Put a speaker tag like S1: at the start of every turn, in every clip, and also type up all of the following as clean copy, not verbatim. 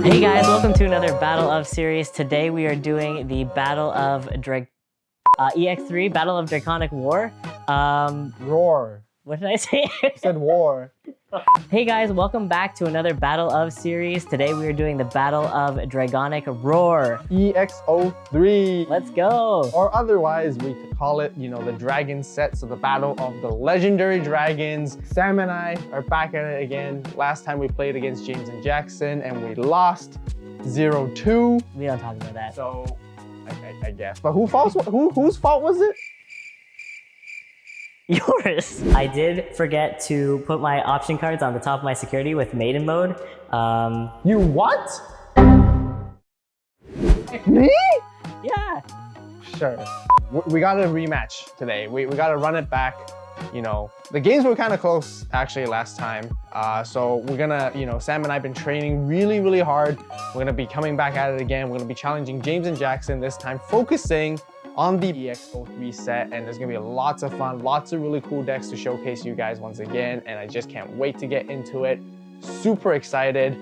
S1: Hey guys, welcome to another Battle of series. Today we are doing the Battle of EX3, Battle of Dragonic Roar.
S2: Roar.
S1: What did I say?
S2: You said war.
S1: Hey guys, welcome back to another Battle of series. Today we are doing the Battle of Dragonic Roar.
S2: EX-03.
S1: Let's go.
S2: Or otherwise, we could call it, the dragon set. So the battle of the legendary dragons. Sam and I are back at it again. Last time we played against James and Jackson and we lost 0-2.
S1: We don't talk about that.
S2: So, I guess. But whose fault was it?
S1: Yours. I did forget to put my option cards on the top of my security with maiden mode.
S2: You what? Me?
S1: Yeah.
S2: Sure. We got a rematch today. We got to run it back. The games were kind of close actually last time. So we're gonna, Sam and I have been training really, really hard. We're gonna be coming back at it again. We're gonna be challenging James and Jackson this time, focusing on the EX-03 set, and there's gonna be lots of fun, lots of really cool decks to showcase you guys once again, and I just can't wait to get into it. Super excited.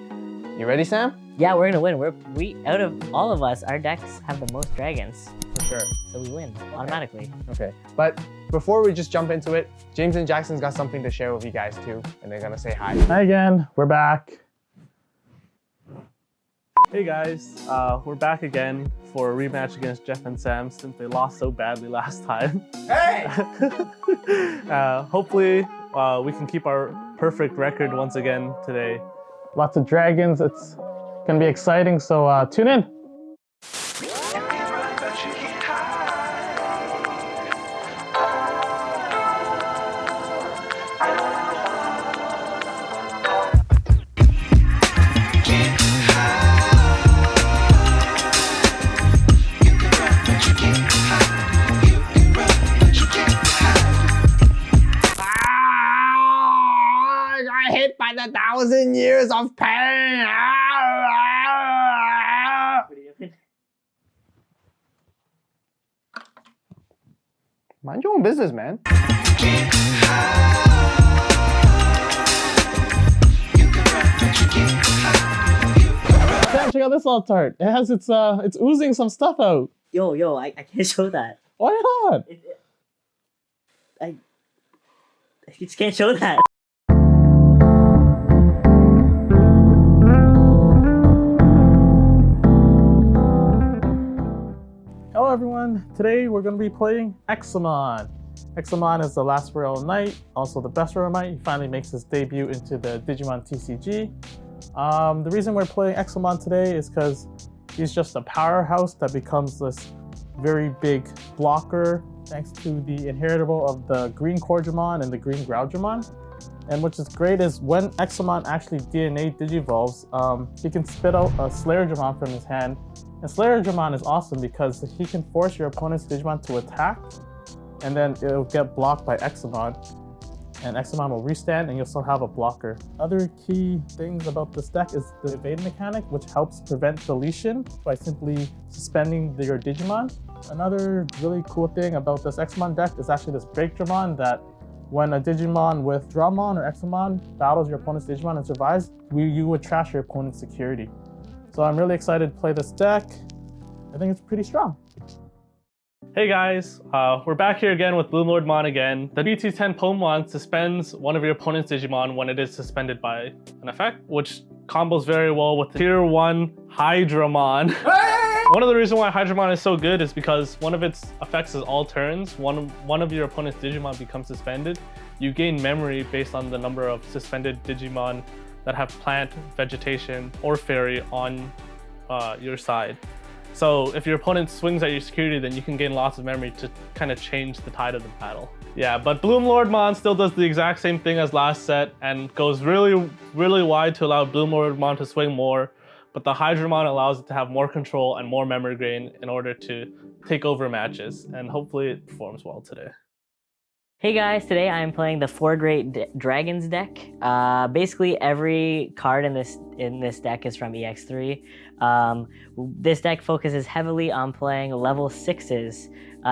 S2: You ready, Sam?
S1: Yeah, we're gonna win. We out of all of us, our decks have the most dragons.
S2: For sure.
S1: So we win automatically.
S2: Okay, but before we just jump into it, James and Jackson's got something to share with you guys too, and they're gonna say hi.
S3: Hi again, we're back. Hey guys, we're back again for a rematch against Jeff and Sam since they lost so badly last time.
S2: Hey!
S3: Hopefully, we can keep our perfect record once again today.
S4: Lots of dragons, it's gonna be exciting, so tune in.
S2: Hit by the 1,000 years of pain. Mind your own business, man.
S4: Sam, check out this alt art. It has it's oozing some stuff out.
S1: Yo, I can't show that.
S4: Why not?
S1: I just can't show that.
S4: Hello everyone, today we're going to be playing Examon. Examon is the last Royal Knight, also the best Royal Knight. He finally makes his debut into the Digimon TCG. The reason we're playing Examon today is because he's just a powerhouse that becomes this very big blocker thanks to the inheritable of the green Hydramon and the green Groudramon. And which is great is when Examon actually DNA digivolves, he can spit out a Slayer-dramon from his hand. And Slayer-dramon is awesome because he can force your opponent's Digimon to attack, and then it'll get blocked by Examon. And Examon will restand and you'll still have a blocker. Other key things about this deck is the evade mechanic, which helps prevent deletion by simply suspending your Digimon. Another really cool thing about this Examon deck is actually this break Dramon that when a Digimon with Dramon or Examon battles your opponent's Digimon and survives, you would trash your opponent's security. So I'm really excited to play this deck. I think it's pretty strong.
S3: Hey guys, we're back here again with BloomLordmon again. The BT10 Pomon suspends one of your opponent's Digimon when it is suspended by an effect, which combos very well with the Tier 1 Hydramon. One of the reasons why Hydramon is so good is because one of its effects is all turns. One of your opponent's Digimon becomes suspended. You gain memory based on the number of suspended Digimon that have plant, vegetation, or fairy on your side. So if your opponent swings at your security, then you can gain lots of memory to kind of change the tide of the battle. Yeah, but BloomLordmon still does the exact same thing as last set and goes really, really wide to allow BloomLordmon to swing more. But the Hydramon allows it to have more control and more memory gain in order to take over matches. And hopefully it performs well today.
S1: Hey guys, today I am playing the 4 Great Dragons deck. Basically every card in this deck is from EX3. This deck focuses heavily on playing level 6s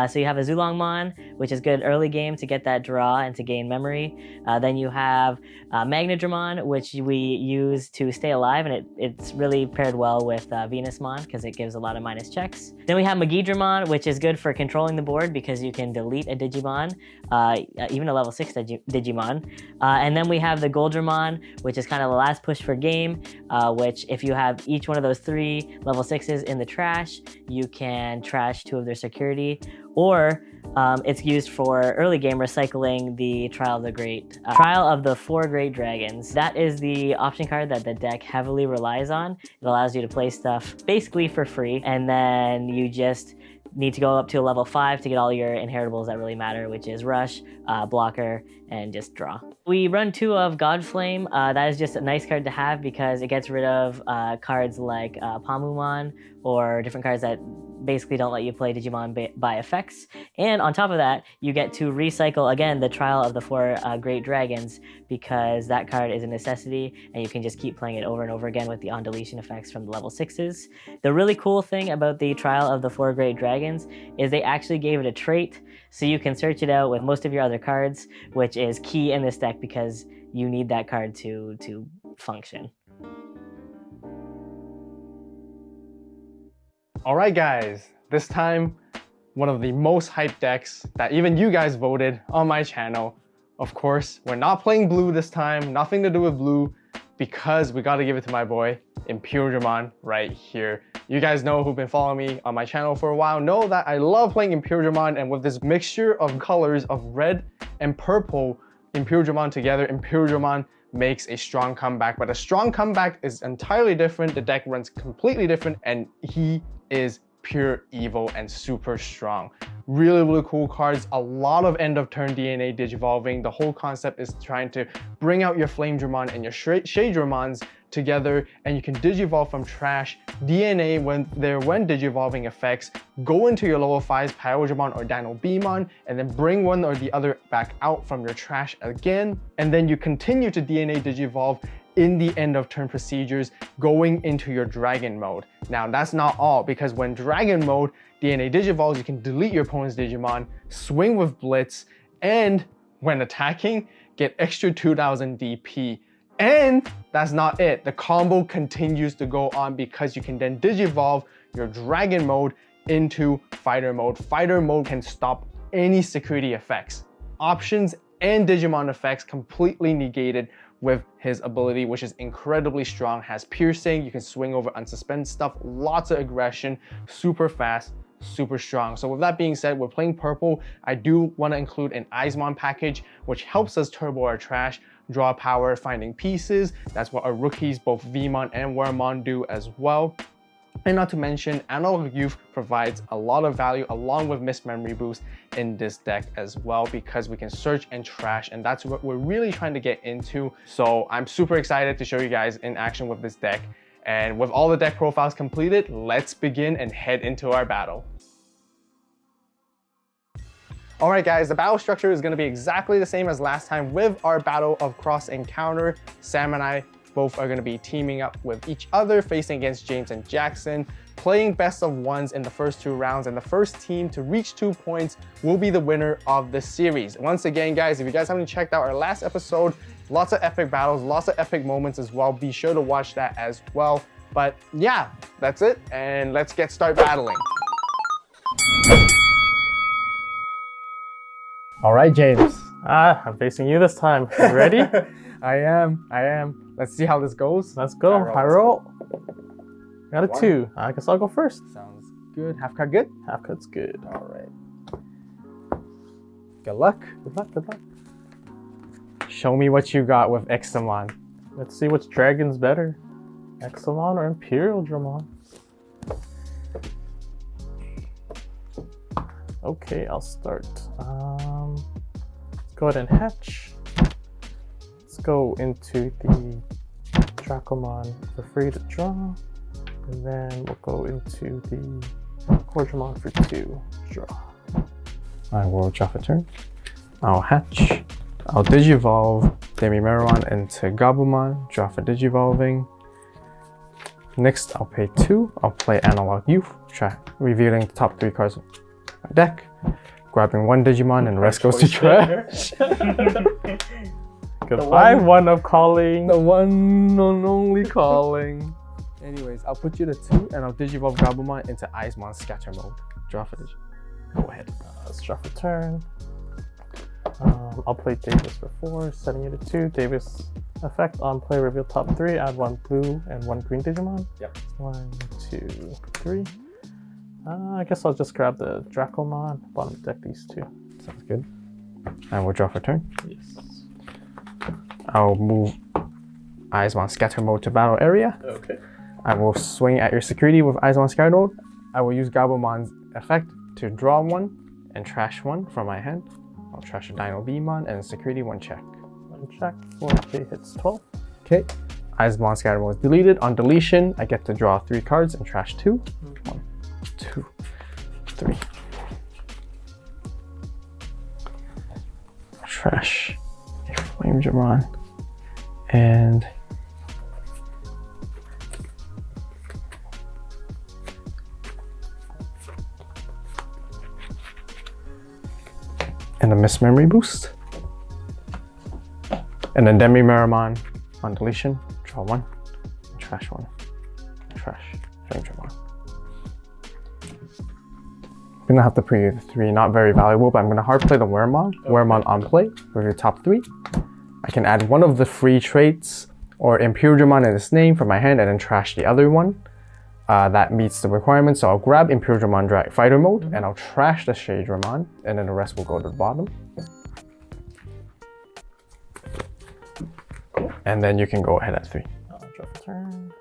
S1: So you have a BloomLordmon, which is good early game to get that draw and to gain memory. Then you have Magnadramon, which we use to stay alive, and it's really paired well with Venusmon because it gives a lot of minus checks. Then we have Magidramon, which is good for controlling the board because you can delete a Digimon, even a level 6 Digimon. And then we have the Goldramon, which is kind of the last push for game, which if you have each one of those 3 level 6s in the trash, you can trash 2 of their security, or it's used for early game recycling the Trial of the 4 Great Dragons. That is the option card that the deck heavily relies on. It allows you to play stuff basically for free, and then you just need to go up to a level 5 to get all your inheritables that really matter, which is Rush, Blocker, and just Draw. We run 2 of Godflame. That is just a nice card to have because it gets rid of cards like Pamumon or different cards that basically don't let you play Digimon by effects. And on top of that, you get to recycle, again, the Trial of the 4 Great Dragons because that card is a necessity and you can just keep playing it over and over again with the on-deletion effects from the level 6s. The really cool thing about the Trial of the 4 Great Dragons is they actually gave it a trait, so you can search it out with most of your other cards, which is key in this deck because you need that card to function.
S2: All right, guys, this time, one of the most hyped decks that even you guys voted on my channel. Of course, we're not playing blue this time, nothing to do with blue, because we gotta give it to my boy, Imperialdramon, right here. You guys know who've been following me on my channel for a while know that I love playing Imperialdramon, and with this mixture of colors of red and purple Imperialdramon together, Imperialdramon makes a strong comeback. But a strong comeback is entirely different. The deck runs completely different, and he is pure evil and super strong. Really, really cool cards. A lot of end of turn DNA digivolving. The whole concept is trying to bring out your Flamedramon and your Shadramons together, and you can digivolve from trash DNA when digivolving effects, go into your level 5's Pyrodramon or Dino Beamon, and then bring one or the other back out from your trash again, and then you continue to DNA digivolve in the end of turn procedures going into your dragon mode. Now that's not all, because when dragon mode DNA digivolves, you can delete your opponent's Digimon, swing with Blitz, and when attacking, get extra 2000 DP. And that's not it. The combo continues to go on because you can then digivolve your dragon mode into fighter mode. Fighter mode can stop any security effects, options, and Digimon effects completely negated with his ability, which is incredibly strong. Has piercing, you can swing over unsuspended stuff, lots of aggression, super fast, super strong. So with that being said, we're playing purple. I do want to include an Examon package, which helps us turbo our trash, draw power, finding pieces. That's what our rookies, both Vmon and Wormmon, do as well. And not to mention, Analog Youth provides a lot of value along with Missed Memory Boost in this deck as well, because we can search and trash, and that's what we're really trying to get into. So I'm super excited to show you guys in action with this deck. And with all the deck profiles completed, let's begin and head into our battle. All right, guys, the battle structure is going to be exactly the same as last time with our battle of cross encounter. Sam and I both are going to be teaming up with each other, facing against James and Jackson, playing best of ones in the first 2 rounds, and the first team to reach 2 points will be the winner of the series. Once again, guys, if you guys haven't checked out our last episode, lots of epic battles, lots of epic moments as well. Be sure to watch that as well. But yeah, that's it, and let's start battling. All right, James.
S4: I'm facing you this time. You ready?
S2: I am. Let's see how this goes.
S4: Let's go. High roll. Got a 2. I guess I'll go first.
S2: Sounds good. Half card good?
S4: Half card's good.
S2: All right. Good luck.
S4: Good luck, good luck.
S2: Show me what you got with Examon.
S4: Let's see which dragon's better. Examon or Imperialdramon? Okay, I'll start. Let's go ahead and hatch. Let's go into the Dracomon for free to draw. And then we'll go into the Hydramon for 2 draw.
S2: I will draw for turn. I'll hatch. I'll digivolve Demimeron into Gabumon, draw for digivolving. Next, I'll pay 2. I'll play Analog Youth, revealing the top 3 cards of my deck, grabbing one Digimon, and the rest goes to trash.
S4: Goodbye, one of calling.
S2: The one and only calling. Anyways, I'll put you to 2 and I'll Digivolve Gabumon into Examon scatter mode. Draw for Digi. Go ahead.
S4: Let's draw for turn. I'll play Davis for 4, setting you to 2. Davis effect on play, reveal top 3, add 1 blue and 1 green Digimon.
S2: Yep.
S4: 1, 2, 3. I guess I'll just grab the Dracomon, bottom deck these 2.
S2: Sounds good. And we'll draw for turn.
S4: Yes.
S2: I'll move Examon scatter mode to battle area.
S4: Okay.
S2: I will swing at your security with Examon scatter mode. I will use Gabumon's effect to draw 1 and trash 1 from my hand. I'll trash a Dino-Beamon and security 1 check.
S4: 1 check, 4K hits 12.
S2: Okay. Examon scatter mode is deleted. On deletion, I get to draw 3 cards and trash 2. 1, 2, 3. Trash a Flamedramon and a Miss Memory Boost. And then Demi-Meramon on deletion, draw 1, trash 1, trash Flamedramon. I'm gonna have to preview the 3, not very valuable, but I'm gonna hard play the Wormmon. Okay. Wormmon on play with your top 3. I can add one of the free traits or Imperialdramon in its name from my hand and then trash the other one. That meets the requirements. So I'll grab Imperialdramon Fighter mode and I'll trash the Hydramon, and then the rest will go to the bottom. And then you can go ahead at 3.
S4: I'll draw for turn.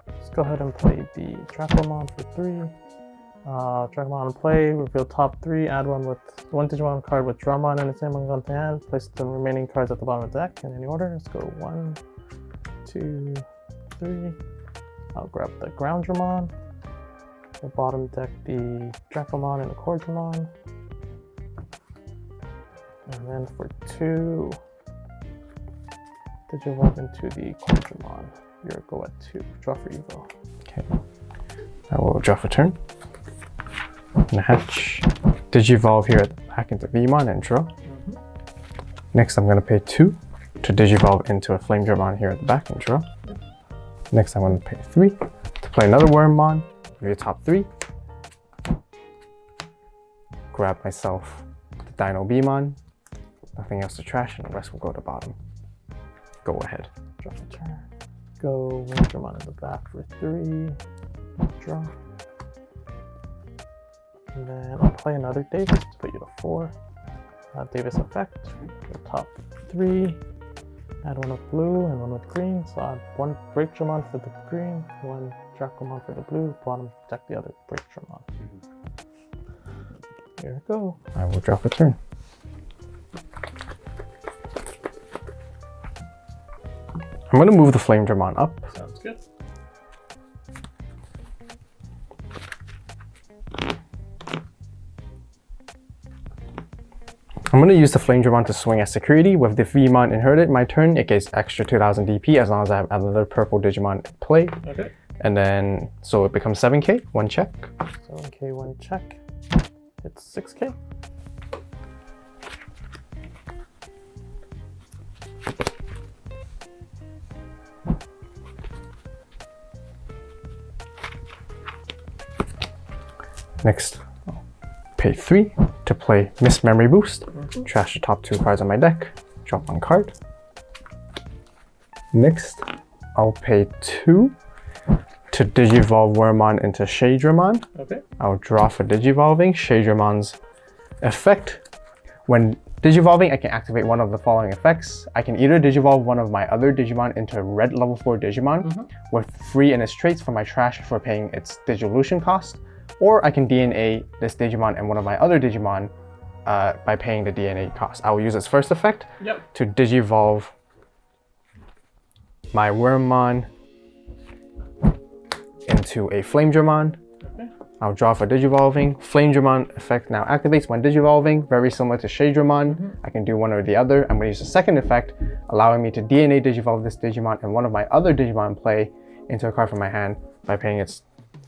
S4: Let's go ahead and play the Dracomon for 3. Dragomon in play, reveal top 3, add 1 Digimon card with Dramon and its name on to hand, place the remaining cards at the bottom of the deck in any order. Let's go 1, 2, 3. I'll grab the Ground Dramon, the bottom deck the Dracomon and the Core Dramon. And then for 2, Digivolve into the Core Dramon. Your go at 2, draw for Evo.
S2: Okay, I will draw for turn. And hatch, Digivolve here at the back into Vmon and draw. Next, I'm going to pay 2 to Digivolve into a Flamedramon here at the back and draw. Next, I'm going to pay 3 to play another Wormmon with your top 3. Grab myself the Dino-Beamon, nothing else to trash, and the rest will go to the bottom. Go ahead.
S4: Draw for turn. Go Windramon in the back for 3. Draw. And then I'll play another Davis to put you to 4. Davis effect, your top 3. Add 1 with blue and 1 with green. So add 1 Breakdramon for the green, 1 Dracomon for the blue. Bottom deck the other Breakdramon. Here we go.
S2: I will draw for turn. I'm going to move the Flamedramon up.
S4: Sounds good.
S2: I'm going to use the Flamedramon to swing as security. With the Vmon inherited my turn, it gets extra 2000 DP as long as I have another purple Digimon in play.
S4: Okay.
S2: And then, so it becomes 7k, 1 check.
S4: 7k, 1 check. It's 6k.
S2: Next, I'll pay 3 to play Miss Memory Boost. Trash the top 2 cards on my deck. Drop 1 card. Next, I'll pay 2 to Digivolve Wormmon into Hydramon.
S4: Okay.
S2: I'll draw for Digivolving. Hydramon's effect. When Digivolving, I can activate one of the following effects. I can either Digivolve one of my other Digimon into a red level 4 Digimon with free in its traits for my trash for paying its Digivolution cost. Or I can DNA this Digimon and one of my other Digimon by paying the DNA cost. I will use its first effect to Digivolve my Wormmon into a Flamedramon.
S4: Okay.
S2: I'll draw for Digivolving. Flamedramon effect now activates when Digivolving, very similar to Hydramon. I can do one or the other. I'm going to use the second effect, allowing me to DNA Digivolve this Digimon and one of my other Digimon play into a card from my hand by paying its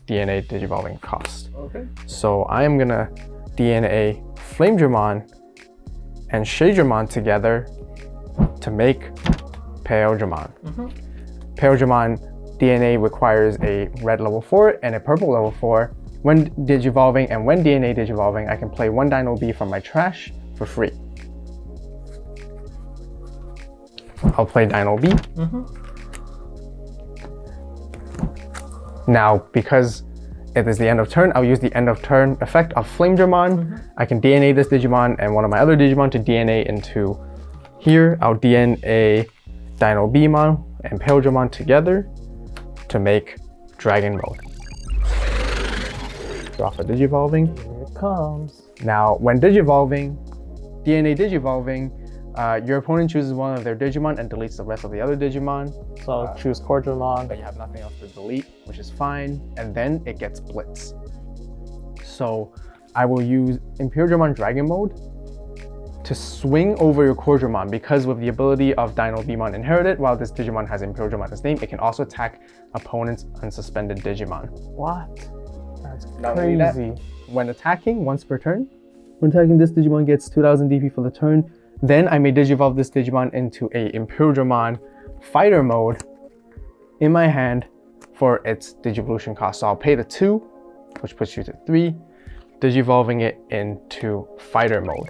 S2: DNA Digivolving cost.
S4: Okay.
S2: So I am gonna DNA Flamedramon and Shadramon together to make Imperialdramon. Imperialdramon DNA requires a red level 4 and a purple level 4. When Digivolving and when DNA Digivolving, I can play 1 Dino B from my trash for free. I'll play Dino B. Now, because it is the end of turn, I'll use the end of turn effect of Flamedramon. I can DNA this Digimon and one of my other Digimon to DNA into here. I'll DNA Dino Bmon and Imperialdramon together to make Dragon Mode. Draw for Digivolving.
S4: Here it comes.
S2: Now, when Digivolving, DNA Digivolving, your opponent chooses one of their Digimon and deletes the rest of the other Digimon.
S4: So I'll choose Hydramon.
S2: But you have nothing else to delete, which is fine. And then it gets Blitz. So I will use Imperialdramon Dragon Mode to swing over your Hydramon, because with the ability of Dino Bmon inherited, while this Digimon has Imperialdramon in its name, it can also attack opponent's unsuspended Digimon.
S4: What? That's
S2: Not only that,
S4: crazy.
S2: when attacking once per turn, when attacking this Digimon gets 2000 DP for the turn, then I may Digivolve this Digimon into a Imperialdramon Fighter Mode in my hand for its Digivolution cost. So I'll pay the 2, which puts you to 3, Digivolving it into Fighter Mode.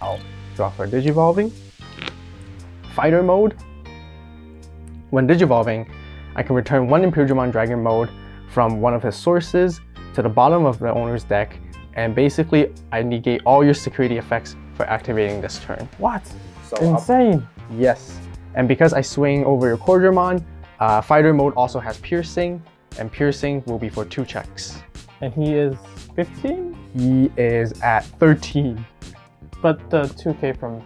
S2: I'll draw for Digivolving. Fighter Mode. When Digivolving, I can return 1 Imperialdramon Dragon Mode from one of his sources to the bottom of the owner's deck, and basically I negate all your security effects for activating this turn.
S4: What?
S2: So
S4: Insane.
S2: yes, and because I swing over your Hydramon, Fighter Mode also has Piercing, and Piercing will be for 2 checks.
S4: And he is 15?
S2: He is at 13.
S4: But the 2k from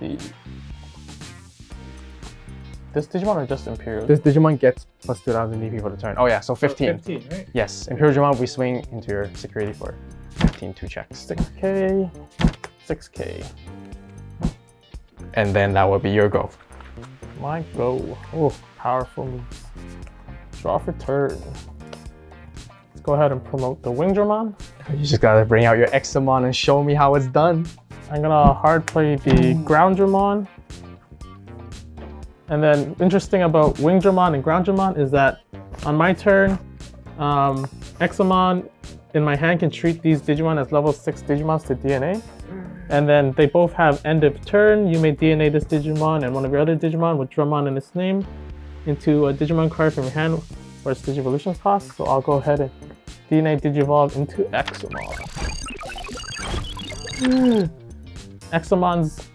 S4: this Digimon or just Imperial?
S2: This Digimon gets plus 2000 DP for the turn. Oh yeah, so 15.
S4: 15, right?
S2: Yes, Imperialdramon, we swing into your security for 15 2 checks.
S4: 6k, 6k.
S2: And then that will be your go.
S4: My go. Oh, powerful moves. Draw for turn. Let's go ahead and promote the Wingdramon.
S2: You just gotta bring out your Examon and show me how it's done.
S4: I'm gonna hard play the Grounddramon. And then interesting about Wingdramon and Grounddramon is that on my turn, Examon in my hand can treat these Digimon as level 6 Digimons to DNA. And then they both have end of turn. You may DNA this Digimon and one of your other Digimon with Dramon in its name into a Digimon card from your hand for its Digivolution cost. So I'll go ahead and DNA Digivolve into Examon. Examon's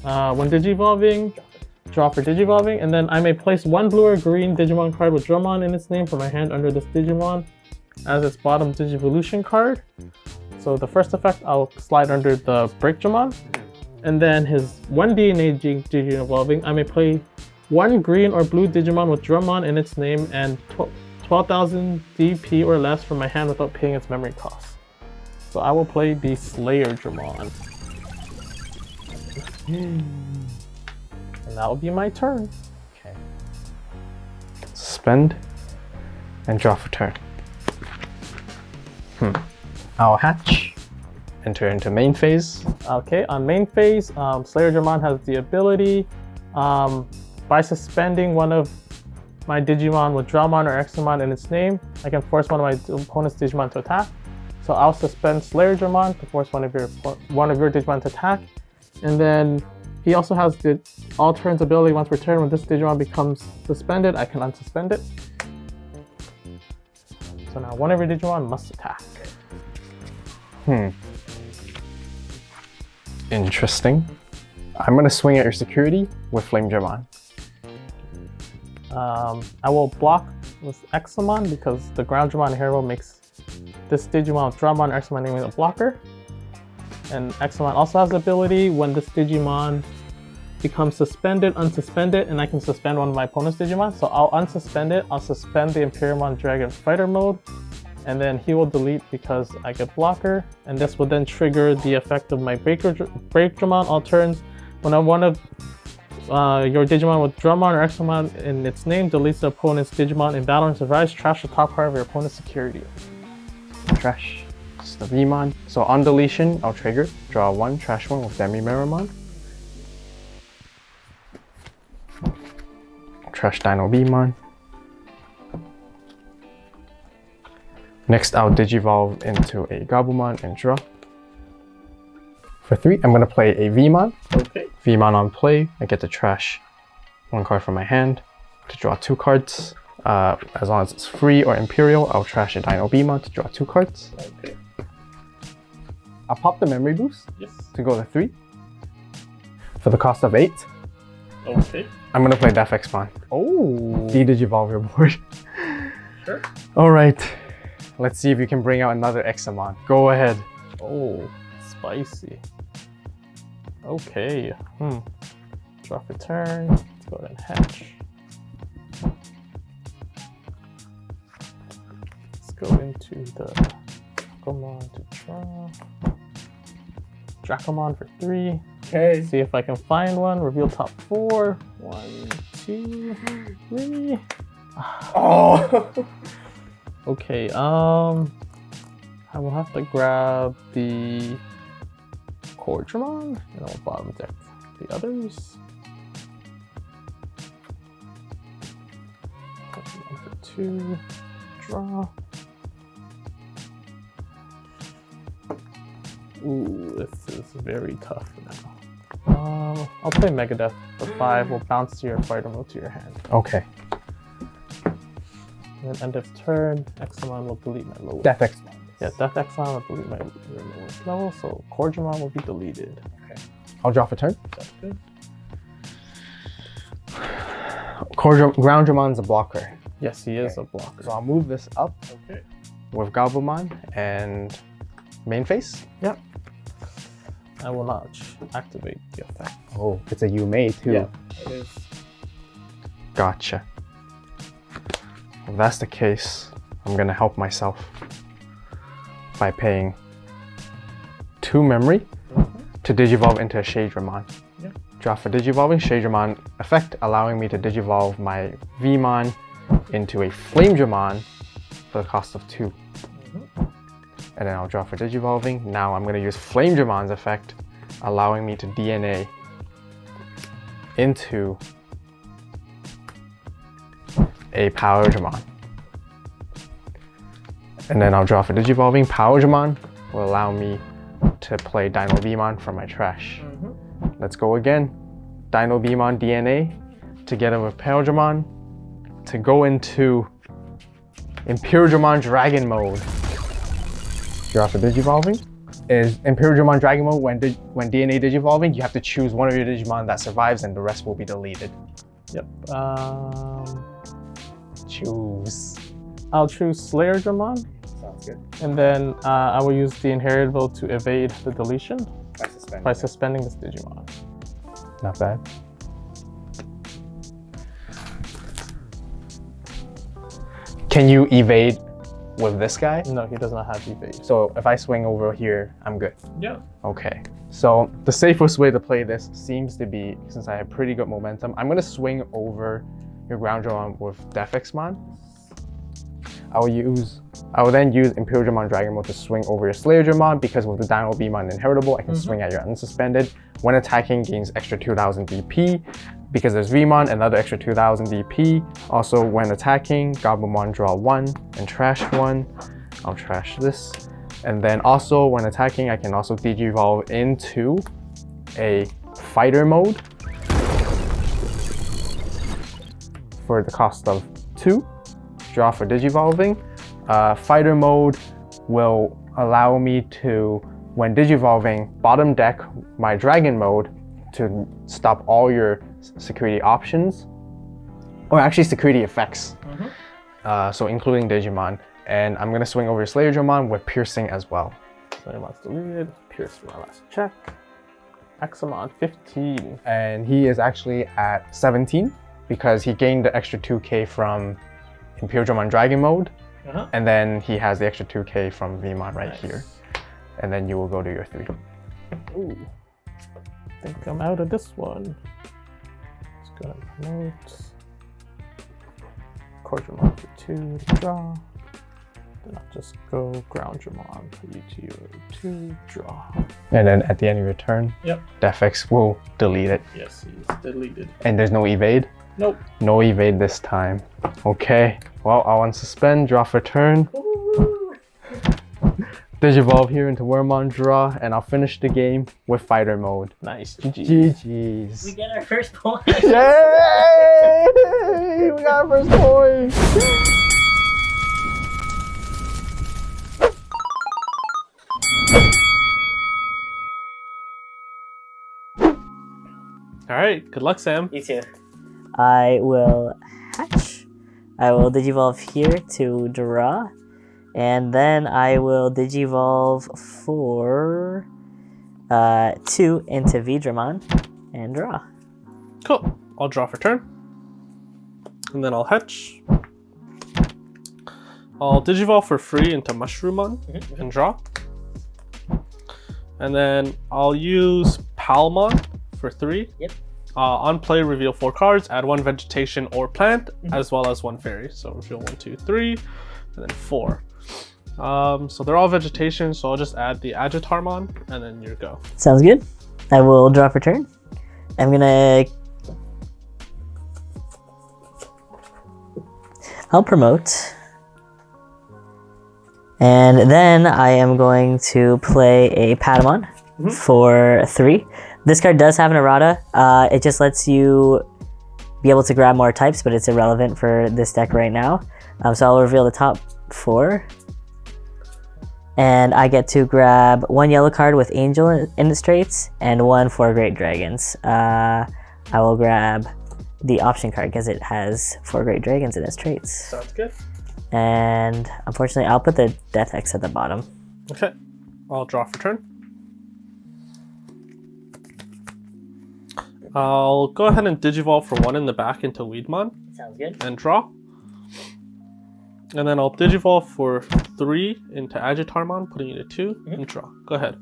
S4: when Digivolving, draw for Digivolving, and then I may place 1 blue or green Digimon card with Dramon in its name from my hand under this Digimon as its bottom Digivolution card. So the first effect, I'll slide under the Break Dramon, and then his 1 DNA Digivolving, I may play 1 green or blue Digimon with Dramon in its name and 12,000 DP or less from my hand without paying its memory cost. So I will play the Slayer Dramon. And that will be my turn.
S2: Okay. Suspend and draw for turn. I'll hatch, enter into main phase.
S4: Okay, on main phase, Slayer Dramon has the ability, by suspending one of my Digimon with Dramon or Examon in its name, I can force one of my opponent's Digimon to attack. So I'll suspend Slayer Dramon to force one of your Digimon to attack. And then he also has the all turns ability. Once per turn, when this Digimon becomes suspended, I can unsuspend it. So now one of your Digimon must attack.
S2: Interesting. I'm gonna swing at your security with Flamedramon.
S4: I will block with Examon because the Grounddramon hero makes this Digimon with Dramon or Examon naming a blocker. And Examon also has the ability when this Digimon becomes suspended, unsuspend it, and I can suspend one of my opponent's Digimon. So I'll unsuspend it, I'll suspend the Imperialdramon Dragon Fighter mode, and then he will delete because I get blocker. And this will then trigger the effect of my Break Dramon all turns. When one of Your Digimon with Dramon or Examon in its name deletes the opponent's Digimon in battle and survives. Trash the top part of your opponent's security.
S2: Trash. It's the Vmon. So on deletion, I'll trigger. Draw 1 trash one with Demi-Meramon. Trash Dino Vmon. Next, I'll Digivolve into a Gabumon and draw. For 3, I'm going to play a Vmon.
S4: Okay.
S2: Vmon on play, I get to trash 1 card from my hand to draw 2 cards. As long as it's free or Imperial, I'll trash a Dino Vmon to draw 2 cards.
S4: Okay.
S2: I'll pop the memory boost to go to 3. For the cost of 8,
S4: Okay.
S2: I'm going to play Death Examon.
S4: Oh.
S2: De-Digivolve your board.
S4: Sure.
S2: Alright, let's see if you can bring out another Examon. Go ahead.
S4: Oh, spicy. Okay. Drop a turn. Let's go ahead and hatch. Let's go into the Dragomon to draw. Dragomon for 3.
S2: Okay.
S4: See if I can find one. Reveal top 4. 1, 2, 3.
S2: Oh!
S4: Okay, I will have to grab the Hydramon and I'll bottom deck the others. 1 for 2, draw. Ooh, this is very tough now. I'll play Megadeth for 5. We'll bounce your fighter mode to your hand.
S2: Okay.
S4: And then end of turn, Examon will delete my lowest.
S2: Death Examon.
S4: Yeah, Death Examon will delete my lowest level, so Hydramon will be deleted.
S2: Okay. I'll draw for turn.
S4: That's good.
S2: Groundramon's a blocker.
S4: Yes, he is a blocker.
S2: So I'll move this up
S4: Okay.
S2: with Gabumon and main face.
S4: Yep. I will not activate the effect.
S2: Oh, it's a you may too.
S4: Yeah, it is.
S2: Gotcha. If that's the case, I'm gonna help myself by paying 2 memory to Digivolve into a Hydramon.
S4: Yep.
S2: Draw for Digivolving Hydramon effect, allowing me to Digivolve my Vmon into a Flamedramon for the cost of 2. And then I'll draw for Digivolving. Now I'm gonna use Flamedramon's effect, allowing me to DNA into a Powerdramon. And then I'll draw for Digivolving. Powerdramon will allow me to play Dino Vmon from my trash. Let's go again. Dino Vmon DNA together with Powerdramon to go into Imperialdramon Dragon mode. Draw for Digivolving. Is Imperialdramon Dragon mode when DNA Digivolving, you have to choose one of your Digimon that survives and the rest will be deleted.
S4: Yep.
S2: Choose.
S4: I'll choose Slayerdramon.
S2: Sounds good.
S4: And then I will use the inherited vote to evade the deletion by
S2: By
S4: suspending this Digimon.
S2: Not bad. Can you evade with this guy?
S4: No, he does not have evade.
S2: So if I swing over here, I'm good.
S4: Yeah.
S2: Okay. So the safest way to play this seems to be, since I have pretty good momentum, I'm gonna swing over your Groundragon with Death Examon. I will then use Imperialdramon Dragon mode to swing over your Slayerdramon, because with the Dino Vmon inheritable, I can swing at your unsuspended. When attacking, gains extra 2000 DP. Because there's Vmon, another extra 2000 DP. Also, when attacking, Gabumon draw 1 and trash 1. I'll trash this. And then also, when attacking, I can also Digivolve into a fighter mode for the cost of 2. Draw for Digivolving. Fighter mode will allow me to, when Digivolving, bottom deck my Dragon mode to stop all your security options, or actually security effects. So including Digimon. And I'm gonna swing over Slayerdramon with Piercing as well.
S4: Slayermon's deleted. Pierce for my last check. Examon 15.
S2: And he is actually at 17 because he gained the extra 2k from Imperialdramon Dragon mode. And then he has the extra 2k from Vmon right here. And then you will go to your 3.
S4: Ooh. I think I'm out of this one. Go ahead and promote. Hydramon for 2 to draw. Then I'll just go GroundDramon, put you to your 2, draw.
S2: And then at the end of your turn,
S4: Yep.
S2: the FX will delete it.
S4: Yes, he's deleted.
S2: And there's no evade?
S4: Nope.
S2: No evade this time. Okay, well, I'll unsuspend, draw for turn. Digivolve here into Wormmon, draw, and I'll finish the game with fighter mode.
S4: Nice.
S2: GG's.
S1: We get our first point.
S2: Yay! We got our first point.
S3: All right, good luck, Sam.
S1: You too. I will hatch. I will Digivolve here to draw. And then I will Digivolve for 2 into Hydramon and draw.
S3: Cool. I'll draw for turn. And then I'll hatch. I'll Digivolve for free into Mushroommon and draw. And then I'll use Palmon for 3.
S1: Yep.
S3: On play, reveal 4 cards, add 1 vegetation or plant, as well as 1 fairy. So reveal 1, 2, 3, and then 4. So they're all vegetation, so I'll just add the Hydramon, and then you go.
S1: Sounds good. I will draw for turn. I'm gonna... I'll promote. And then I am going to play a Patamon for 3. This card does have an errata. It just lets you be able to grab more types, but it's irrelevant for this deck right now. So I'll reveal the top 4. And I get to grab 1 yellow card with Angel in its traits and 1 for Great Dragons. I will grab the option card because it has 4 Great Dragons in its traits.
S3: Sounds good.
S1: And unfortunately, I'll put the Death X at the bottom.
S3: Okay. I'll draw for turn. I'll go ahead and Digivolve for 1 in the back into Weedmon
S1: Sounds good.
S3: and draw. And then I'll Digivolve for 3 into Hydramon, putting it to 2 and draw. Go ahead.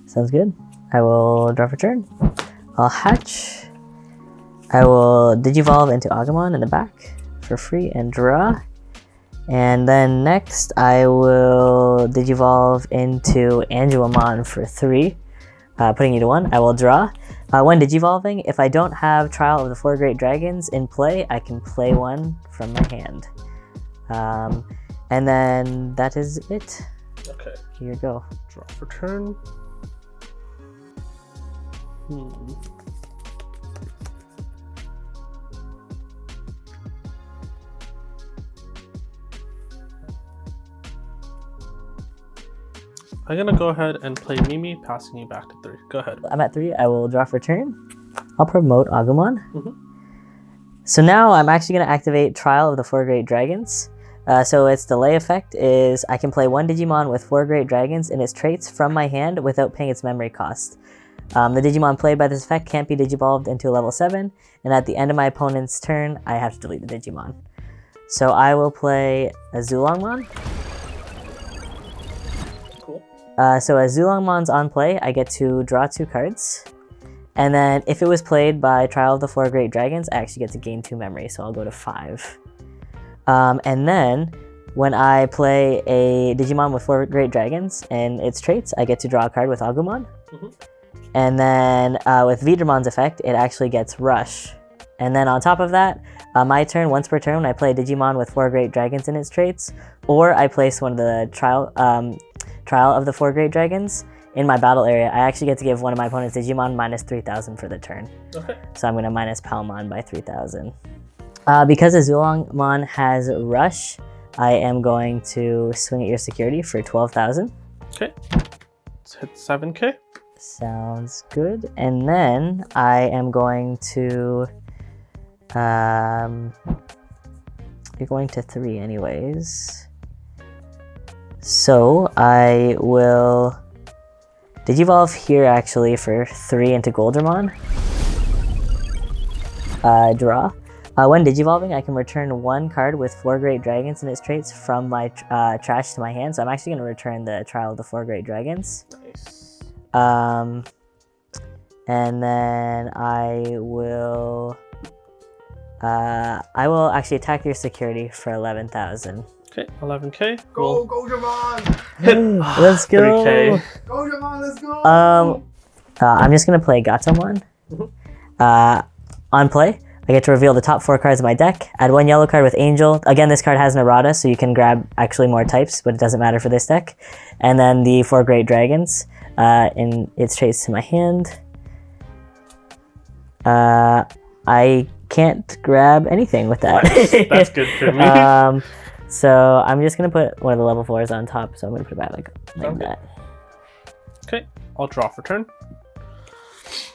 S1: Sounds good. I will draw for turn. I'll hatch. I will Digivolve into Agamon in the back for free and draw. And then next I will Digivolve into Angelamon for 3, putting you to 1. I will draw. When Digivolving, if I don't have Trial of the 4 Great Dragons in play, I can play 1 from my hand. And then that is it.
S3: Okay.
S1: Here you go.
S3: Draw for turn. I'm gonna go ahead and play Mimi, passing you back to 3. Go ahead.
S1: I'm at 3. I will draw for turn. I'll promote Agumon. So now I'm actually going to activate Trial of the 4 Great Dragons. So its delay effect is I can play 1 Digimon with 4 Great Dragons in its traits from my hand without paying its memory cost. The Digimon played by this effect can't be Digivolved into level 7, and at the end of my opponent's turn, I have to delete the Digimon. So I will play a Zulongmon.
S3: Cool.
S1: So as Zulongmon's on play, I get to draw 2 cards. And then if it was played by Trial of the 4 Great Dragons, I actually get to gain 2 memory, so I'll go to 5. And then when I play a Digimon with 4 Great Dragons and its traits, I get to draw a card with Agumon. And then with Hydromon's effect, it actually gets Rush. And then on top of that, my turn, once per turn, when I play a Digimon with 4 Great Dragons in its traits, or I place one of the Trial of the 4 Great Dragons in my battle area, I actually get to give one of my opponent's Digimon minus 3,000 for the turn.
S3: Okay.
S1: So I'm going to minus Palmon by 3,000. Because the Zulongmon has Rush, I am going to swing at your security for 12,000.
S3: Okay. Let's hit 7k.
S1: Sounds good. And then I am going to... you're going to 3 anyways. So I will Digivolve here actually for 3 into Goldramon. Draw. When Digivolving, I can return 1 card with 4 Great Dragons in its traits from my trash to my hand. So I'm actually going to return the Trial of the 4 Great Dragons.
S3: Nice.
S1: And then I will I will actually attack your security for 11,000.
S3: Okay, 11k.
S2: Go, Dramon!
S1: Let's go.
S3: 3k.
S2: Go, Dramon, let's go!
S1: I'm just gonna play Gatomon. On play, I get to reveal the top 4 cards of my deck. Add 1 yellow card with Angel. Again, this card has an errata, so you can grab actually more types, but it doesn't matter for this deck. And then the 4 Great Dragons in its trace to my hand. I can't grab anything with that.
S3: That's good for me.
S1: So I'm just gonna put one of the level 4s on top. So I'm gonna put it back like that.
S3: Okay, I'll draw for turn.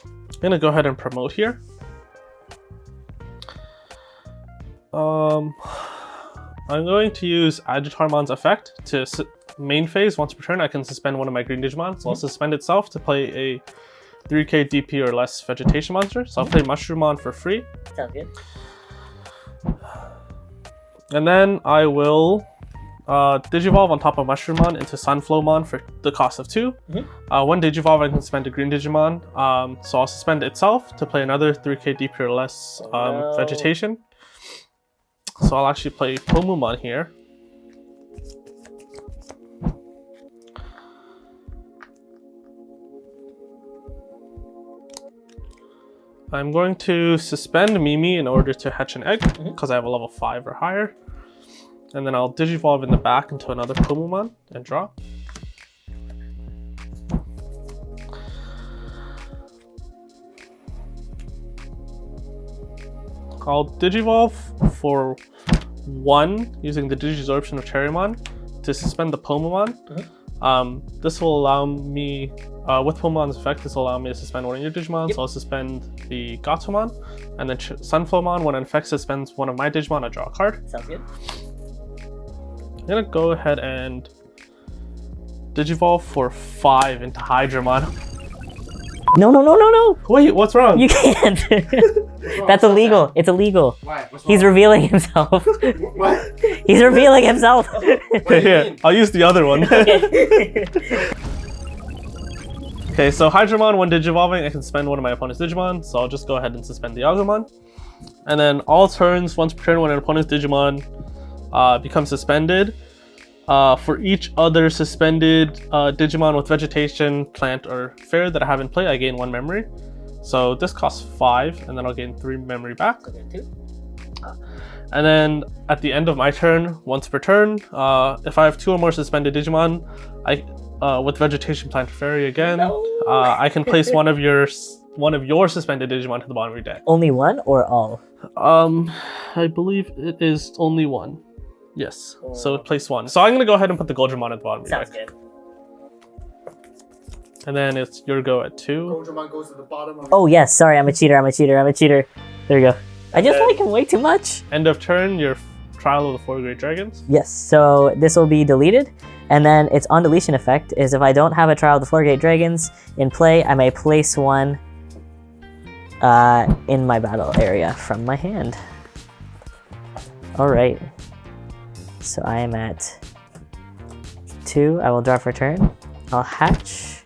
S3: I'm gonna go ahead and promote here. I'm going to use Hydramond's effect to main phase. Once per turn, I can suspend one of my green Digimon. So I'll suspend itself to play a 3k DP or less vegetation monster. So I'll play Mushroomon for free.
S1: Sounds good.
S3: And then I will Digivolve on top of Mushroomon into Sunflowmon for the cost of 2. One Digivolve, I can spend a green Digimon. So I'll suspend itself to play another 3k DP or less vegetation. So I'll actually play Pomumon here. I'm going to suspend Mimi in order to hatch an egg, because I have a level 5 or higher. And then I'll Digivolve in the back into another Pomumon and draw. I'll Digivolve for 1 using the Digisorption of Cherrymon to suspend the Pomumon. This will allow me, with Pomumon's effect, this will allow me to suspend one of your Digimon. So I'll suspend the Gatomon, and then Sunflowmon, when it infects, suspends one of my Digimon, I draw a card.
S1: Sounds good.
S3: I'm gonna go ahead and Digivolve for 5 into Hydramon.
S1: No.
S3: Wait, what's wrong?
S1: You can't. That's illegal. It's illegal.
S2: Why? What's
S1: He's
S2: wrong?
S1: revealing himself.
S2: What?
S1: He's revealing himself.
S3: Okay, here, I'll use the other one. Okay, so Hydramon, when Digivolving, I can spend one of my opponent's Digimon, so I'll just go ahead and suspend the Agumon. And then all turns, once per turn, when an opponent's Digimon becomes suspended, for each other suspended Digimon with vegetation, plant, or fairy that I have in play, I gain 1 memory. So this costs 5, and then I'll gain 3 memory back. And then at the end of my turn, once per turn, if I have 2 or more suspended Digimon, with vegetation, plant, or fairy again, I can place one of your suspended Digimon to the bottom of your deck.
S1: Only 1 or all?
S3: I believe it is only 1. Yes, so place 1. So I'm gonna go ahead and put the Goldramon at the bottom of your
S1: Sounds
S3: deck.
S1: good.
S3: And then it's your go at 2.
S2: Dramon goes to the bottom of
S1: Oh yes, sorry, I'm a cheater. There we go. I just like him way too much.
S3: End of turn, your Trial of the 4 Great Dragons.
S1: Yes, so this will be deleted. And then its on deletion effect is if I don't have a Trial of the 4 Great Dragons in play, I may place 1 in my battle area from my hand. Alright. So I am at 2. I will draw for turn. I'll hatch.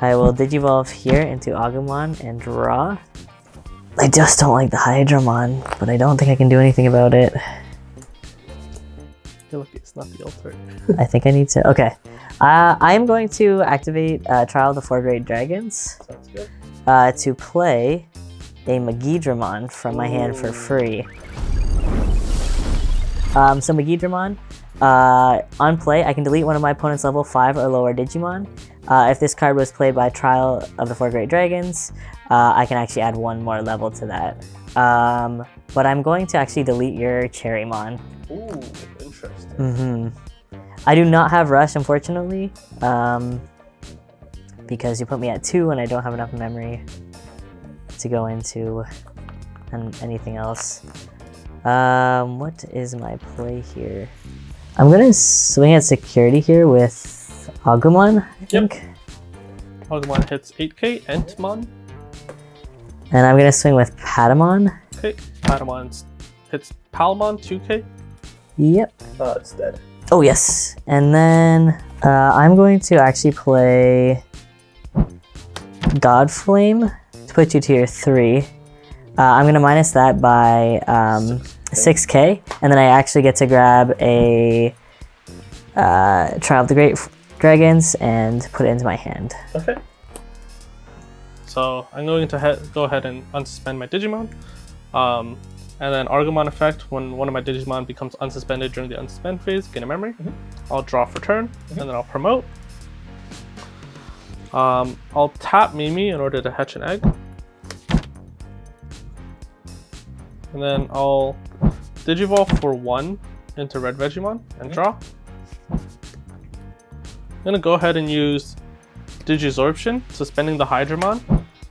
S1: I will Digivolve here into Agumon and draw. I just don't like the Hydramon, but I don't think I can do anything about it.
S3: You're lucky it's not the altar.
S1: I think I need to. Okay. I am going to activate Trial of the 4 Great Dragons.
S3: Sounds good.
S1: To play a Hydramon from my hand for free. So Hydramon, on play, I can delete one of my opponent's level 5 or lower Digimon. If this card was played by Trial of the 4 Great Dragons, I can actually add 1 more level to that. But I'm going to actually delete your Cherrymon.
S3: Ooh, interesting.
S1: I do not have Rush, unfortunately, because you put me at 2 and I don't have enough memory to go into anything else. What is my play here? I'm gonna swing at security here with Agumon, I think.
S3: Agumon hits 8k, Entmon.
S1: And I'm gonna swing with Patamon.
S3: Okay, Patamon hits Palmon, 2k.
S1: Yep.
S3: Oh, it's dead.
S1: Oh, yes. And then I'm going to actually play Godflame to put you to your 3. I'm gonna minus that by 6k, and then I actually get to grab a Trial of the Great Dragons and put it into my hand.
S3: Okay. So I'm going to go ahead and unsuspend my Digimon. And then Argamon effect, when one of my Digimon becomes unsuspended during the unsuspend phase, gain a memory. I'll draw for turn, and then I'll promote. I'll tap Mimi in order to hatch an egg. And then I'll Digivolve for 1 into Red Vegemon and draw. I'm gonna go ahead and use Digisorption, suspending the Hydramon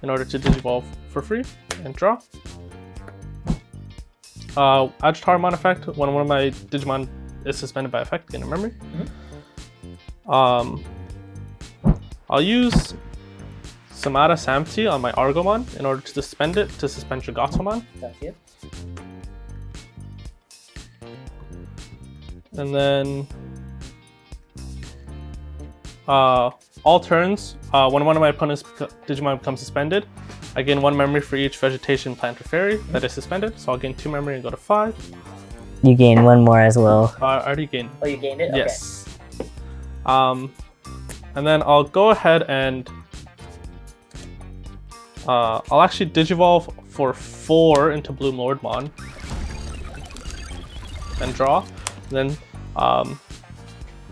S3: in order to Digivolve for free and draw. Hydramon effect, when one of my Digimon is suspended by effect, gain a memory. I'll use Samada Samti on my Argomon in order to suspend it to suspend Dragatomon.
S1: Sounds good.
S3: And then all turns, when one of my opponent's Digimon becomes suspended, I gain 1 memory for each vegetation, plant, or fairy that is suspended. So I'll gain 2 memory and go to 5.
S1: You gain 1 more as well.
S3: I already gained.
S1: Oh, you gained it?
S3: Yes. And then I'll go ahead and I'll actually Digivolve for 4 into BloomLordmon and draw. And then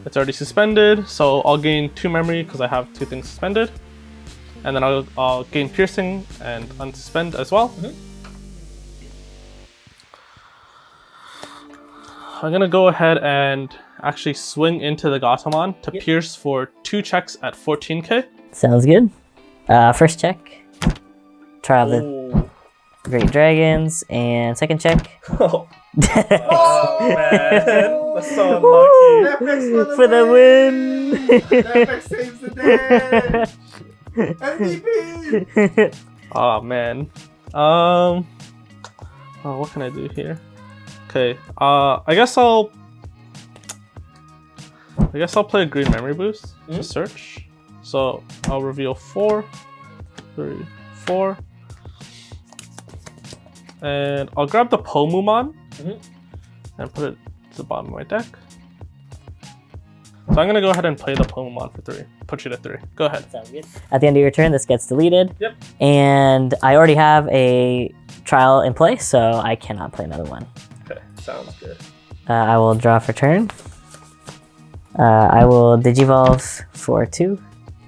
S3: it's already suspended, so I'll gain 2 memory because I have 2 things suspended. And then I'll gain piercing and unsuspend as well. I'm gonna go ahead and actually swing into the Gatomon to pierce for 2 checks at 14k.
S1: Sounds good. First check. Trial of the Great Dragons, and second check.
S3: Oh man, that's so unlucky.
S1: For the win!
S2: Netflix saves the day! MVP!
S3: Oh man. Oh, what can I do here? Okay. I guess I'll play a green memory boost to search. So I'll reveal 4, 3, 4. And I'll grab the Pomumon and put it to the bottom of my deck. So I'm gonna go ahead and play the Pomumon for 3. Put you to 3. Go ahead.
S1: Sounds good. At the end of your turn, this gets deleted.
S3: Yep.
S1: And I already have a trial in place, so I cannot play another one.
S3: Okay, sounds good.
S1: I will draw for turn. I will Digivolve for 2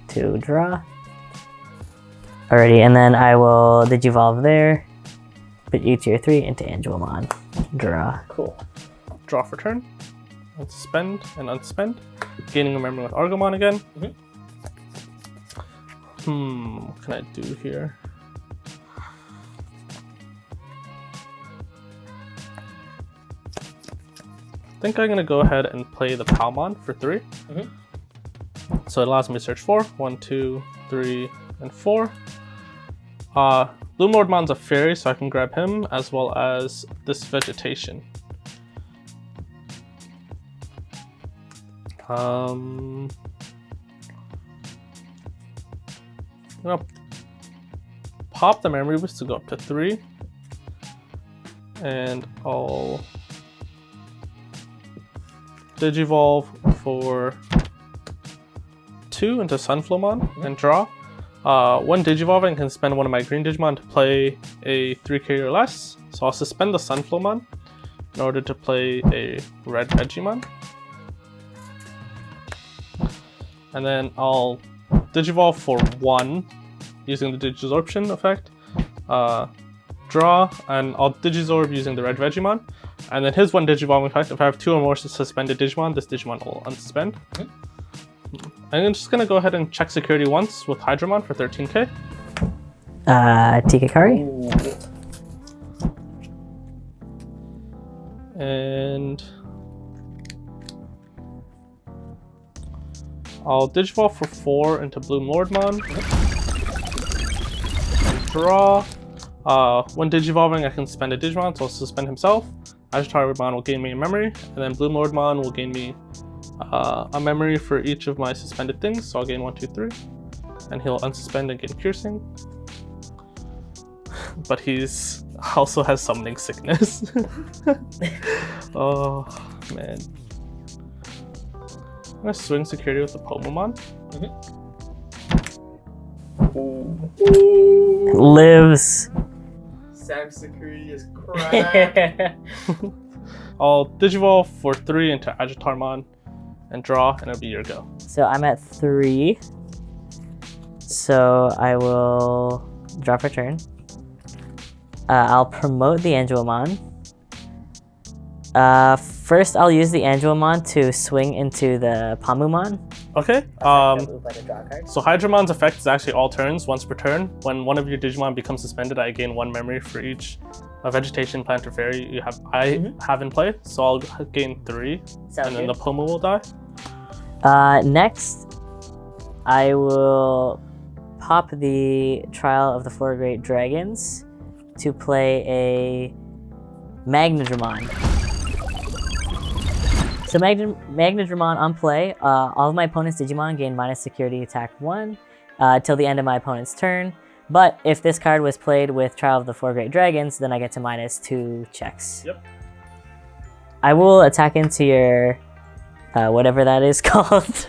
S1: to draw. Alrighty, and then I will Digivolve there. Put you to your 3 into Angelmon. Draw.
S3: Cool. Draw for turn. Unsuspend and unsuspend. Gaining a memory with Argamon again. What can I do here? I think I'm gonna go ahead and play the Palmon for 3. So it allows me to search 4. 1, 2, 3, and 4. BloomLordmon's a fairy, so I can grab him as well as this vegetation. I'm gonna pop the memory boost to go up to 3, and I'll Digivolve for 2 into Sunflowmon and draw. When Digivolving, I can spend one of my green Digimon to play a 3k or less. So I'll suspend the Sunflowmon in order to play a red Vegemon. And then I'll Digivolve for 1 using the Digisorption effect. Draw, and I'll Digisorb using the red Vegemon. And then his 1 Digivolve effect, if I have 2 or more suspended Digimon, this Digimon will unsuspend. I'm just gonna go ahead and check security once with Hydramon for 13k.
S1: Tikakari.
S3: And I'll Digivolve for 4 into BloomLordmon. Draw. When Digivolving, I can spend a Digimon, so I'll suspend himself. Hydramon will gain me a memory, and then BloomLordmon will gain me a memory for each of my suspended things. So I'll gain 1, 2, 3, and he'll unsuspend and gain piercing. but he's also has summoning sickness. Oh man. I'm gonna swing security with the Pomomon.
S1: Lives.
S2: Sam security is cracked.
S3: I'll Digivolve for 3 into Agittarmon and draw, and it'll be your go.
S1: So I'm at 3. So I will draw for turn. I'll promote the Angelomon. First, I'll use the Angelomon to swing into the Pamumon.
S3: Okay.
S1: Like a draw card.
S3: So Hydramon's effect is actually all turns, once per turn. When one of your Digimon becomes suspended, I gain 1 memory for each vegetation, plant, or fairy I have in play. So I'll gain 3, and then the Pomu will die.
S1: Next, I will pop the Trial of the 4 Great Dragons to play a Magnadramon. So Magnadramon on play, all of my opponent's Digimon gain minus security attack 1 till the end of my opponent's turn. But if this card was played with Trial of the 4 Great Dragons, then I get to minus 2 checks.
S3: Yep.
S1: I will attack into your whatever that is called.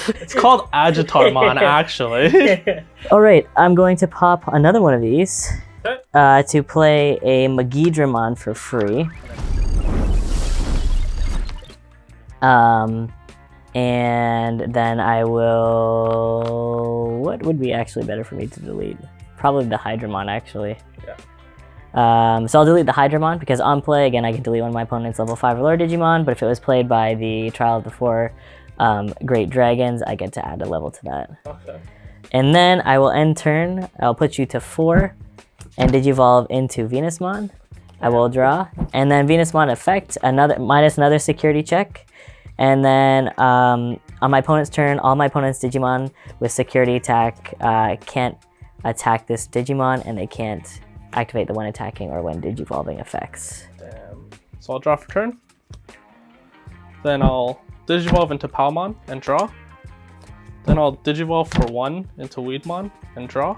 S3: It's called Agittarmon, actually.
S1: All right, I'm going to pop another one of these to play a Magidramon for free. And then I will... What would be actually better for me to delete? Probably the Hydramon, actually.
S3: Yeah.
S1: So I'll delete the Hydramon because on play, again, I can delete one of my opponent's level 5 or lower Digimon, but if it was played by the Trial of the 4 Great Dragons, I get to add a level to that.
S3: Okay.
S1: And then I will end turn. I'll put you to 4 and Digivolve into Venusmon. I will draw. And then Venusmon effect, minus another security check. And then on my opponent's turn, all my opponent's Digimon with security attack can't attack this Digimon, and they can't activate the when attacking or when Digivolving effects.
S3: Damn. So I'll draw for turn. Then I'll Digivolve into Palmon and draw. Then I'll Digivolve for 1 into Weedmon and draw.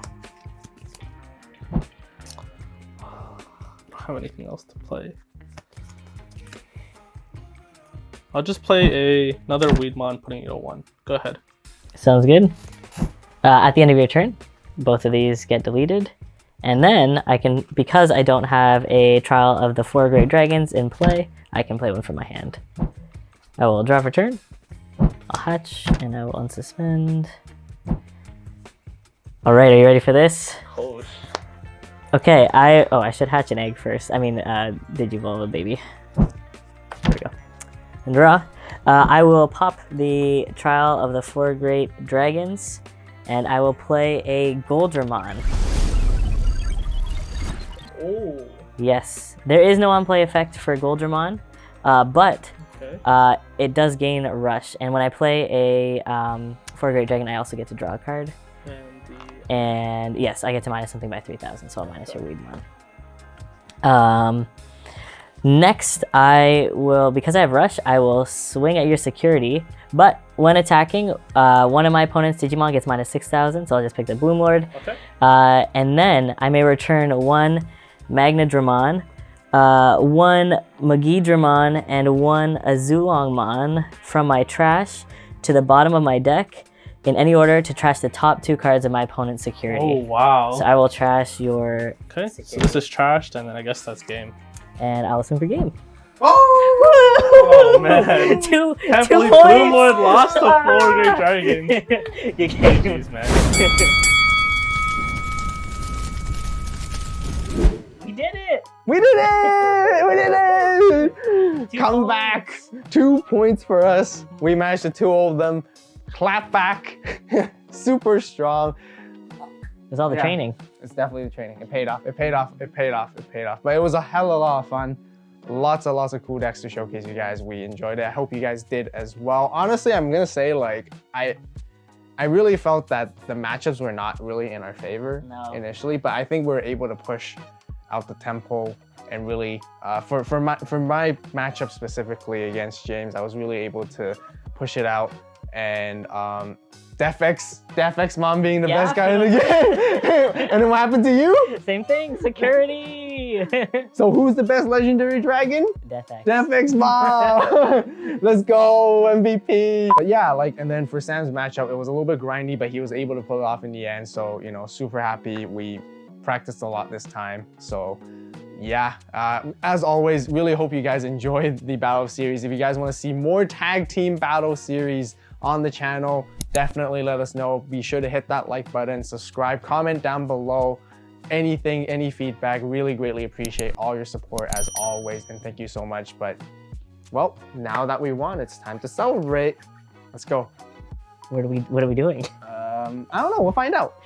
S3: I don't have anything else to play. I'll just play another Weedmon, putting it at 1. Go ahead.
S1: Sounds good. At the end of your turn, both of these get deleted. And then I can, because I don't have a Trial of the 4 Great Dragons in play, I can play one from my hand. I will draw for turn. I'll hatch, and I will unsuspend. All right, are you ready for this?
S3: Oh,
S1: Okay, I should hatch an egg first. I mean, Digivolve a baby. There we go. And draw. I will pop the Trial of the 4 Great Dragons, and I will play a Goldramon.
S3: oh.
S1: Yes, there is no on-play effect for Goldramon, but
S3: Okay.
S1: it does gain Rush. And when I play a 4 Great Dragon, I also get to draw a card. And yes, I get to minus something by 3,000, so I'll minus your Weedmon. Next, I will, because I have Rush, I will swing at your security, but when attacking, one of my opponent's Digimon gets minus 6,000, so I'll just pick the Bloomlord.
S3: Okay.
S1: And then I may return 1 Magnadramon, 1 Magidramon, and 1 Azulongmon from my trash to the bottom of my deck in any order to trash the top 2 cards of my opponent's security.
S3: Oh, wow.
S1: So I will trash your
S3: Okay, so this is trashed, and then I guess that's game.
S1: and I will swing for game.
S3: Oh, man.
S1: two
S3: Can't
S1: two
S3: believe
S1: points.
S3: BloomLord lost to 4 Great Dragons.
S1: You can't.
S3: Jeez, man.
S1: We did it!
S2: We did it! We did it!
S1: 2
S2: Come
S1: points.
S2: back! 2 points for us. We managed to 2-0 them. Clap back. Super strong.
S1: It was all the
S2: Yeah.
S1: training.
S2: It's definitely the training. It paid off. It paid off. It paid off. It paid off. But it was a hell of a lot of fun. Lots of cool decks to showcase you guys. We enjoyed it. I hope you guys did as well. Honestly, I'm gonna say like I really felt that the matchups were not really in our favor initially, but I think we were able to push out the tempo and really for my matchup specifically against James, I was really able to push it out and Examon being the best guy in the game. And then what happened to you?
S1: Same thing, security.
S2: So who's the best legendary dragon? Examon. Let's go, MVP. But yeah, like, and then for Sam's matchup, it was a little bit grindy, but he was able to pull it off in the end. So, you know, super happy. We practiced a lot this time. So yeah, as always, really hope you guys enjoyed the battle series. If you guys want to see more tag team battle series on the channel, definitely let us know. Be sure to hit that like button, subscribe, comment down below. Anything, any feedback, really greatly appreciate all your support as always, and thank you so much. But well, now that we won, it's time to celebrate. Let's go.
S1: What are we doing?
S2: I don't know, we'll find out.